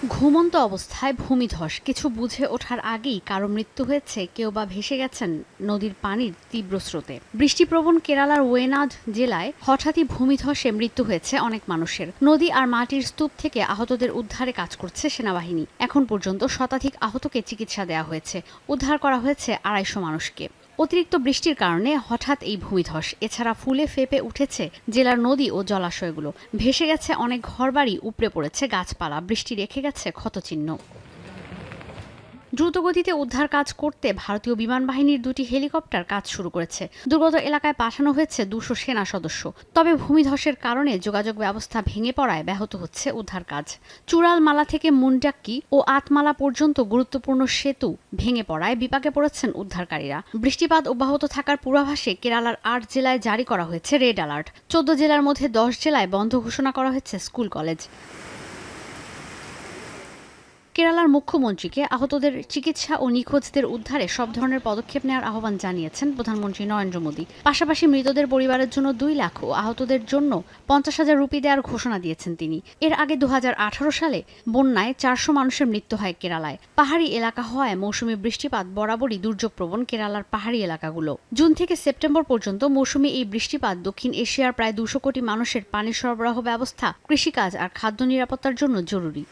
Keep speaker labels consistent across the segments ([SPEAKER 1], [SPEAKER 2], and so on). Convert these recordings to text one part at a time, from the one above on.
[SPEAKER 1] ঘুমন্ত অবস্থায় ভূমিধস, কিছু বুঝে ওঠার আগেই কারো মৃত্যু হয়েছে, কেউ বা ভেসে গেছেন নদীর পানির তীব্র স্রোতে। বৃষ্টিপ্রবণ কেরালার ওয়েনাড জেলায় হঠাৎই ভূমিধসে মৃত্যু হয়েছে অনেক মানুষের। নদী আর মাটির স্তূপ থেকে আহতদের উদ্ধারে কাজ করছে সেনাবাহিনী। এখন পর্যন্ত শতাধিক আহতকে চিকিৎসা দেওয়া হয়েছে, উদ্ধার করা হয়েছে 250 মানুষকে। অতিরিক্ত বৃষ্টির কারণে হঠাৎ এই ভূমিধস। এছাড়া ফুলে ফেঁপে উঠেছে জেলার নদী ও জলাশয়গুলো। ভেসে গেছে অনেক ঘরবাড়ি, উপড়ে পড়েছে গাছপালা, বৃষ্টি রেখে গেছে ক্ষতচিহ্ন। দ্রুতগতিতে উদ্ধার কাজ করতে ভারতীয় বিমান বাহিনীর 2টি হেলিকপ্টার কাজ শুরু করেছে। দুর্গত এলাকায় পাঠানো হয়েছে 200 সেনা সদস্য। তবে ভূমিধসের কারণে যোগাযোগ ব্যবস্থা ভেঙে পড়ায় ব্যাহত হচ্ছে উদ্ধার কাজ। চূড়ালমালা থেকে মুন্ডাক্কি ও আতমালা পর্যন্ত গুরুত্বপূর্ণ সেতু ভেঙে পড়ায় বিপাকে পড়েছেন উদ্ধারকারীরা। বৃষ্টিপাত অব্যাহত থাকার পূর্বাভাসে কেরালার 8 জেলায় জারি করা হয়েছে রেড অ্যালার্ট। 14 জেলার মধ্যে 10 জেলায় বন্ধ ঘোষণা করা হয়েছে স্কুল কলেজ। কেরালার মুখ্যমন্ত্রীকে আহতদের চিকিৎসা ও নিখোঁজদের উদ্ধারে সব ধরনের পদক্ষেপ নেওয়ার আহ্বান জানিয়েছেন প্রধানমন্ত্রী নরেন্দ্র মোদী। পাশাপাশি মৃতদের পরিবারের জন্য 2 লাখ ও আহতদের জন্য 50,000 রুপি দেওয়ার ঘোষণা দিয়েছেন তিনি। এর আগে 2018 সালে বন্যায় 400 মানুষের মৃত্যু হয় কেরালায়। পাহাড়ি এলাকা হওয়ায় মৌসুমী বৃষ্টিপাত বরাবরই দুর্যোগপ্রবণ কেরালার পাহাড়ি এলাকাগুলো। জুন থেকে সেপ্টেম্বর পর্যন্ত মৌসুমী এই বৃষ্টিপাত দক্ষিণ এশিয়ার প্রায় 200 কোটি মানুষের পানি সরবরাহ ব্যবস্থা, কৃষিকাজ আর খাদ্য নিরাপত্তার জন্য জরুরি।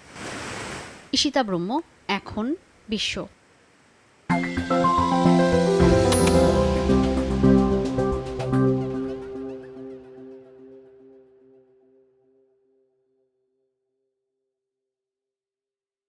[SPEAKER 1] ঈশিতা ব্রহ্ম, এখন বিশ্ব।